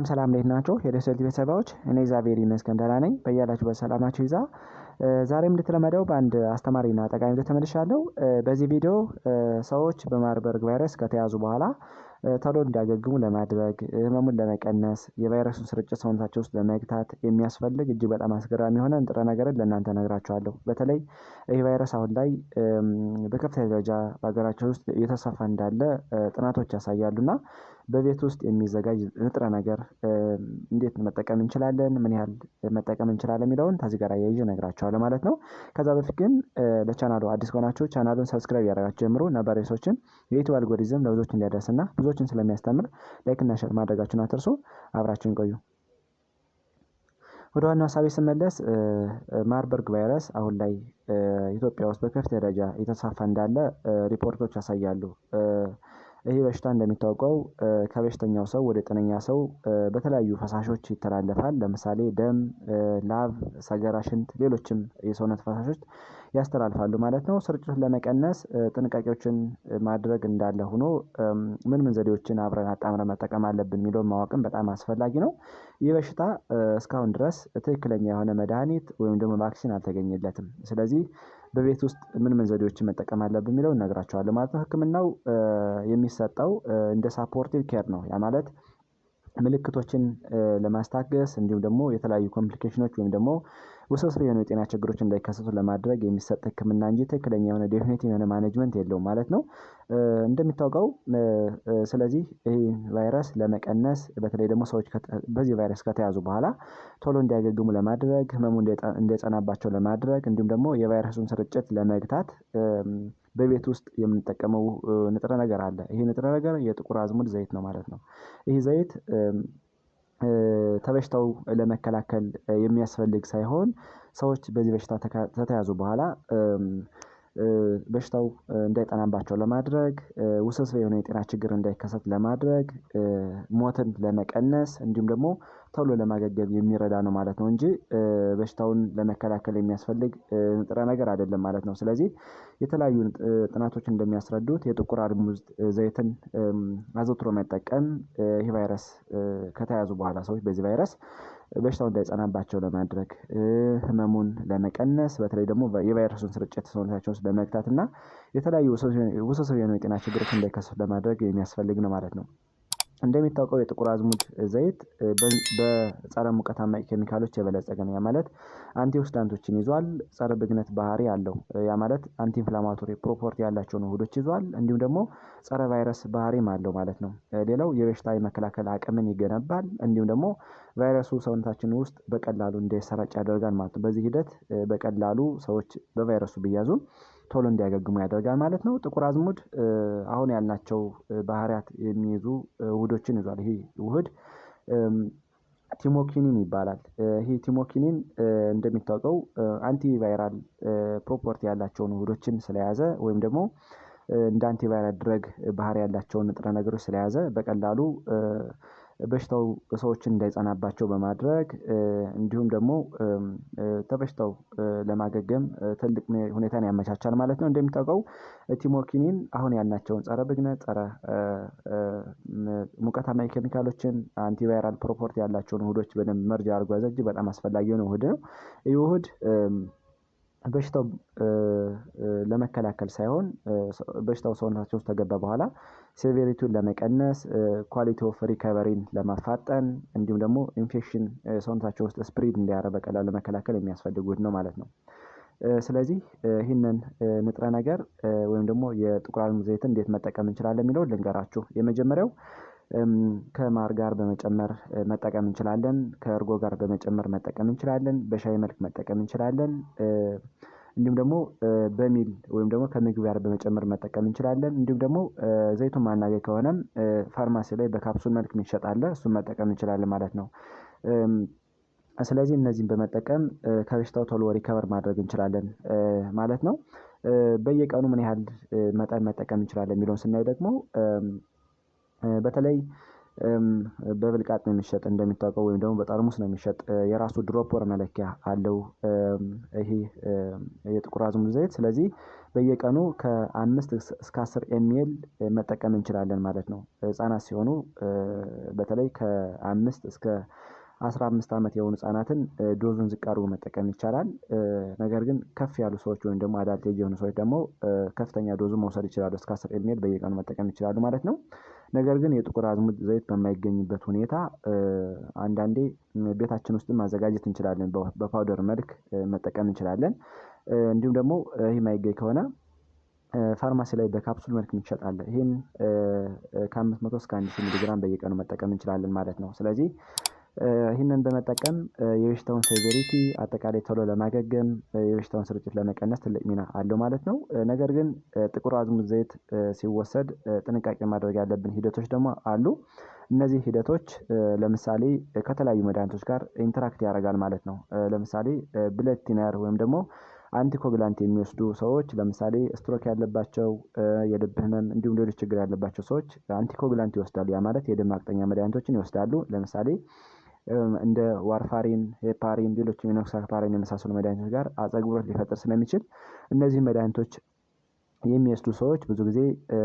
ሰላም እንዴት ናችሁ? የደሰልት ቤተሰቦች እኔ እግዚአብሔር ይመስገን ደህና ነኝ። በያላችሁበት ሰላማችሁ ይዛ ዛሬም እንደተለመደው በአንድ አስተማሪና ጠቃሚ ቪዲዮ ተመልሻለሁ። በዚህ ቪዲዮ ሰዎች በማርበርግ ቫይረስ ከተያዙ በኋላ ቶሎ እንዲያገግሙ ለማድረግ ህመሙን ለመቀነስ የቫይረሱን ስርጭት ሰውነታቸው ውስጥ ለመግታት የሚያስፈልግ እጅግ በጣም አስገራሚ የሆነ ንጥረ ነገርን ለእናንተ እነግራችኋለሁ። በተለይ ይህ ቫይረስ አሁን ላይ በከፍተኛ ደረጃ በሀገራችን ውስጥ እየተስፋፋ እንዳለ ጥናቶች ያሳያሉና በቤት ውስጥ የሚዘጋጅ ንጥረ ነገር እንዴት መጠቀም እንችላለን፣ ምን ያህል መጠቀም እንችላለን የሚለውን ከዚህ ጋር አያይዤ እነግራችኋለሁ ማለት ነው። ከዛ በፊት ግን ለቻናሉ አዲስ ከሆናችሁ ቻናሉን ሰብስክራይብ ያደረጋችሁ ጀምሮ ነባር ሰዎችን የዩቲዩብ አልጎሪዝም ለብዙዎች እንዲያደርስና ብዙዎችን ስለሚያስተምር ላይክ እና ሼር ማድረጋችሁን አትርሱ። አብራችሁን ቆዩ። ወደ ዋናው ሀሳቤ ስመለስ ማርበርግ ቫይረስ አሁን ላይ ኢትዮጵያ ውስጥ በከፍተኛ ደረጃ የተስፋፋ እንዳለ ሪፖርቶች ያሳያሉ። ይህ በሽታ እንደሚታወቀው ከበሽተኛው ሰው ወደ ጤነኛ ሰው በተለያዩ ፈሳሾች ይተላለፋል። ለምሳሌ ደም፣ ላብ፣ ሰገራ፣ ሽንት፣ ሌሎችም የሰውነት ፈሳሾች ያስተላልፋሉ ማለት ነው። ስርጭቱን ለመቀነስ ጥንቃቄዎችን ማድረግ እንዳለ ሆኖ ምን ዘዴዎችን አብረን አጣምረን መጠቀም አለብን የሚለውን ማወቅም በጣም አስፈላጊ ነው። ይህ በሽታ እስካሁን ድረስ ትክክለኛ የሆነ መድኃኒት ወይም ደግሞ ቫክሲን አልተገኘለትም። ስለዚህ በቤት ውስጥ ምን ዘዴዎችን መጠቀም አለብን የሚለውን እነግራችኋለሁ ማለት ነው። ህክምናው የሚሰጠው እንደ ሳፖርቲቭ ኬር ነው። ያ ማለት ምልክቶችን ለማስታገስ እንዲሁም ደግሞ የተለያዩ ኮምፕሊኬሽኖች ወይም ደግሞ ውስብስብ የሆኑ የጤና ችግሮች እንዳይከሰቱ ለማድረግ የሚሰጥ ህክምና እንጂ ትክክለኛ የሆነ ዴፊኒቲቭ የሆነ ማኔጅመንት የለውም ማለት ነው። እንደሚታወቀው ስለዚህ ይሄ ቫይረስ ለመቀነስ በተለይ ደግሞ ሰዎች በዚህ ቫይረስ ከተያዙ በኋላ ቶሎ እንዲያገግሙ ለማድረግ ህመሙ እንዳይጸናባቸው ለማድረግ እንዲሁም ደግሞ የቫይረሱን ስርጭት ለመግታት በቤት ውስጥ የምንጠቀመው ንጥረ ነገር አለ። ይሄ ንጥረ ነገር የጥቁር አዝሙድ ዘይት ነው ማለት ነው። ይሄ ዘይት ተበሽታው ለመከላከል የሚያስፈልግ ሳይሆን ሰዎች በዚህ በሽታ ከተያዙ በኋላ በሽታው እንዳይጠናባቸው ለማድረግ ውስብስብ የሆነ የጤና ችግር እንዳይከሰት ለማድረግ ሞትን ለመቀነስ እንዲሁም ደግሞ ቶሎ ለማገገም የሚረዳ ነው ማለት ነው እንጂ በሽታውን ለመከላከል የሚያስፈልግ ንጥረ ነገር አይደለም ማለት ነው። ስለዚህ የተለያዩ ጥናቶች እንደሚያስረዱት የጥቁር አዝሙድ ዘይትን አዘውትሮ መጠቀም ይህ ቫይረስ ከተያዙ በኋላ ሰዎች በዚህ ቫይረስ በሽታው እንዳይጸናባቸው ለማድረግ ህመሙን ለመቀነስ በተለይ ደግሞ የቫይረሱን ስርጭት ሰውነታቸው ውስጥ ለመግታት እና የተለያዩ ውስብስብ የሆኑ የጤና ችግሮች እንዳይከሰቱ ለማድረግ የሚያስፈልግ ነው ማለት ነው። እንደሚታወቀው የጥቁር አዝሙድ ዘይት በጸረ ሙቀት አማቂ ኬሚካሎች የበለጸገ ነው። ያ ማለት አንቲኦክሲዳንቶችን ይዟል፣ ጸረ ብግነት ባህሪ አለው። ያ ማለት አንቲ ኢንፍላማቶሪ ፕሮፐርቲ ያላቸውን ውህዶች ይዟል፣ እንዲሁም ደግሞ ጸረ ቫይረስ ባህሪም አለው ማለት ነው። ሌላው የበሽታ የመከላከል አቅምን ይገነባል፣ እንዲሁም ደግሞ ቫይረሱ ሰውነታችን ውስጥ በቀላሉ እንዳይሰራጭ ያደርጋል ማለት ነው። በዚህ ሂደት በቀላሉ ሰዎች በቫይረሱ ቢያዙ ቶሎ እንዲያገግሙ ያደርጋል ማለት ነው። ጥቁር አዝሙድ አሁን ያልናቸው ባህሪያት የሚይዙ ውህዶችን ይዟል። ይሄ ውህድ ቲሞኪኒን ይባላል። ይሄ ቲሞኪኒን እንደሚታወቀው አንቲቫይራል ፕሮፐርቲ ያላቸውን ውህዶችን ስለያዘ ወይም ደግሞ እንደ አንቲቫይራል ድረግ ባህሪ ያላቸውን ንጥረ ነገሮች ስለያዘ በቀላሉ በሽታው ሰዎችን እንዳይጸናባቸው በማድረግ እንዲሁም ደግሞ ተበሽታው ለማገገም ትልቅ ሁኔታን ያመቻቻል ማለት ነው። እንደሚታወቀው ቲሞኪኒን አሁን ያልናቸውን ጸረ ብግነት፣ ጸረ ሙቀት አማቂ ኬሚካሎችን፣ አንቲቫይራል ፕሮፐርቲ ያላቸውን ውህዶች በደንብ መርጃ አድርጎ ያዘ እጅግ በጣም አስፈላጊ የሆነ ውህድ ነው። ይህ ውህድ በሽታው ለመከላከል ሳይሆን በሽታው ሰውነታቸው ውስጥ ከገባ በኋላ ሴቬሪቲውን ለመቀነስ ኳሊቲ ኦፍ ሪከቨሪን ለማፋጠን እንዲሁም ደግሞ ኢንፌክሽን ሰውነታቸው ውስጥ ስፕሪድ እንዳያደርግ በቀላሉ ለመከላከል የሚያስፈልግ ውህድ ነው ማለት ነው። ስለዚህ ይህንን ንጥረ ነገር ወይም ደግሞ የጥቁር አዝሙድ ዘይትን እንዴት መጠቀም እንችላለን የሚለውን ልንገራችሁ። የመጀመሪያው ከማር ጋር በመጨመር መጠቀም እንችላለን። ከእርጎ ጋር በመጨመር መጠቀም እንችላለን። በሻይ መልክ መጠቀም እንችላለን። እንዲሁም ደግሞ በሚል ወይም ደግሞ ከምግብ ጋር በመጨመር መጠቀም እንችላለን። እንዲሁም ደግሞ ዘይቱን ማናገኝ ከሆነም ፋርማሲ ላይ በካፕሱል መልክ የሚሸጥ አለ፣ እሱን መጠቀም እንችላለን ማለት ነው። ስለዚህ እነዚህን በመጠቀም ከበሽታው ቶሎ ሪከቨር ማድረግ እንችላለን ማለት ነው። በየቀኑ ምን ያህል መጠን መጠቀም እንችላለን የሚለውን ስናይ ደግሞ በተለይ በብልቃጥ ነው የሚሸጥ እንደሚታወቀው፣ ወይም ደግሞ በጠርሙስ ነው የሚሸጥ። የራሱ ድሮፐር መለኪያ አለው ይሄ የጥቁር አዝሙድ ዘይት። ስለዚህ በየቀኑ ከ5 እስከ 10 ኤምኤል መጠቀም እንችላለን ማለት ነው። ህጻናት ሲሆኑ በተለይ ከ5 እስከ 15 ዓመት የሆኑ ህጻናትን ዶዙን ዝቅ አድርጎ መጠቀም ይቻላል። ነገር ግን ከፍ ያሉ ሰዎች ወይም ደግሞ አዳልት ኤጅ የሆኑ ሰዎች ደግሞ ከፍተኛ ዶዙ መውሰድ ይችላሉ። እስከ 10 ኤምኤል በየቀኑ መጠቀም ይችላሉ ማለት ነው። ነገር ግን የጥቁር አዝሙድ ዘይት በማይገኝበት ሁኔታ አንዳንዴ ቤታችን ውስጥ ማዘጋጀት እንችላለን። በፓውደር መልክ መጠቀም እንችላለን። እንዲሁም ደግሞ ይህ የማይገኝ ከሆነ ፋርማሲ ላይ በካፕሱል መልክ የሚሸጥ አለ። ይሄን ከ500 እስከ 1000 ሚሊግራም በየቀኑ መጠቀም እንችላለን ማለት ነው። ስለዚህ ይህንን በመጠቀም የበሽታውን ሴቨሪቲ አጠቃላይ ቶሎ ለማገገም የበሽታውን ስርጭት ለመቀነስ ትልቅ ሚና አለው ማለት ነው። ነገር ግን ጥቁር አዝሙድ ዘይት ሲወሰድ ጥንቃቄ ማድረግ ያለብን ሂደቶች ደግሞ አሉ። እነዚህ ሂደቶች ለምሳሌ ከተለያዩ መድኃኒቶች ጋር ኢንተራክት ያደርጋል ማለት ነው። ለምሳሌ ብለድ ቲነር ወይም ደግሞ አንቲኮግላንት የሚወስዱ ሰዎች፣ ለምሳሌ ስትሮክ ያለባቸው፣ የልብ ህመም እንዲሁም ሌሎች ችግር ያለባቸው ሰዎች አንቲኮግላንት ይወስዳሉ። ያ ማለት የደም ማቅጠኛ መድኃኒቶችን ይወስዳሉ። ለምሳሌ እንደ ዋርፋሪን፣ ሄፓሪን፣ ሌሎች ሚኖክሳፓሪን የመሳሰሉ መድኃኒቶች ጋር አጸግብሮት ሊፈጥር ስለሚችል እነዚህ መድኃኒቶች የሚወስዱ ሰዎች ብዙ ጊዜ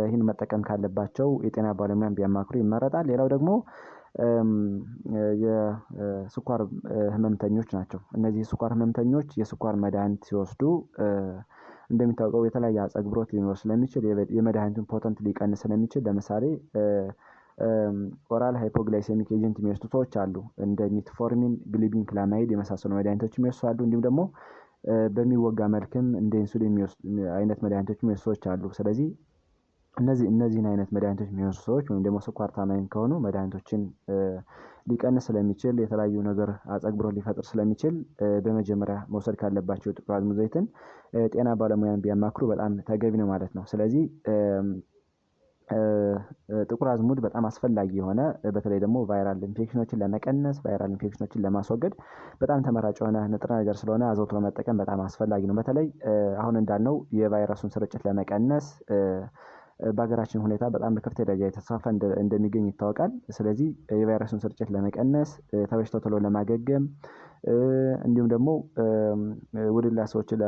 ይህን መጠቀም ካለባቸው የጤና ባለሙያን ቢያማክሩ ይመረጣል። ሌላው ደግሞ የስኳር ህመምተኞች ናቸው። እነዚህ የስኳር ህመምተኞች የስኳር መድኃኒት ሲወስዱ እንደሚታወቀው የተለያየ አጸግብሮት ሊኖር ስለሚችል የመድኃኒቱን ፖተንት ሊቀንስ ስለሚችል፣ ለምሳሌ ኦራል ሃይፖግላይሴሚክ ኤጀንት የሚወስዱ ሰዎች አሉ። እንደ ሚትፎርሚን፣ ግሊቢን፣ ክላማይድ የመሳሰሉ መድኃኒቶች የሚወስዱ አሉ። እንዲሁም ደግሞ በሚወጋ መልክም እንደ ኢንሱሊን አይነት መድኃኒቶች የሚወስዱ ሰዎች አሉ። ስለዚህ እነዚህን አይነት መድኃኒቶች የሚወስዱ ሰዎች ወይም ደግሞ ስኳር ታማሚ ከሆኑ መድኃኒቶችን ሊቀንስ ስለሚችል፣ የተለያዩ ነገር አጸግብሮት ሊፈጥር ስለሚችል በመጀመሪያ መውሰድ ካለባቸው የጥቁር አዝሙድ ዘይትን ጤና ባለሙያን ቢያማክሩ በጣም ተገቢ ነው ማለት ነው። ስለዚህ ጥቁር አዝሙድ በጣም አስፈላጊ የሆነ በተለይ ደግሞ ቫይራል ኢንፌክሽኖችን ለመቀነስ፣ ቫይራል ኢንፌክሽኖችን ለማስወገድ በጣም ተመራጭ የሆነ ንጥረ ነገር ስለሆነ አዘውትሮ መጠቀም በጣም አስፈላጊ ነው። በተለይ አሁን እንዳልነው የቫይረሱን ስርጭት ለመቀነስ በሀገራችን ሁኔታ በጣም በከፍተኛ ደረጃ የተስፋፋ እንደሚገኝ ይታወቃል። ስለዚህ የቫይረሱን ስርጭት ለመቀነስ፣ ከበሽታው ቶሎ ለማገገም እንዲሁም ደግሞ ወደ ሌላ ሰዎችን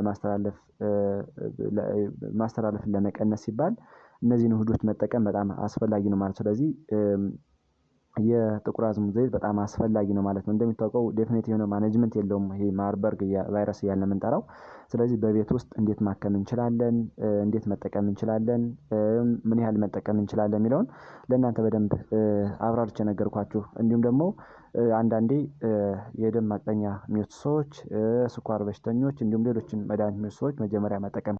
ማስተላለፍን ለመቀነስ ሲባል እነዚህን ውህዶች መጠቀም በጣም አስፈላጊ ነው ማለት ነው። ስለዚህ የጥቁር አዝሙድ ዘይት በጣም አስፈላጊ ነው ማለት ነው። እንደሚታወቀው ዴፊኒቲቭ የሆነ ማኔጅመንት የለውም ይሄ ማርበርግ ቫይረስ እያልን የምንጠራው። ስለዚህ በቤት ውስጥ እንዴት ማከም እንችላለን፣ እንዴት መጠቀም እንችላለን፣ ምን ያህል መጠቀም እንችላለን የሚለውን ለእናንተ በደንብ አብራርቼ ነገርኳችሁ። እንዲሁም ደግሞ አንዳንዴ የደም ማቅጠኛ የሚወስዱ ሰዎች፣ ስኳር በሽተኞች እንዲሁም ሌሎችን መድኃኒት የሚወስዱ ሰዎች መጀመሪያ መጠቀም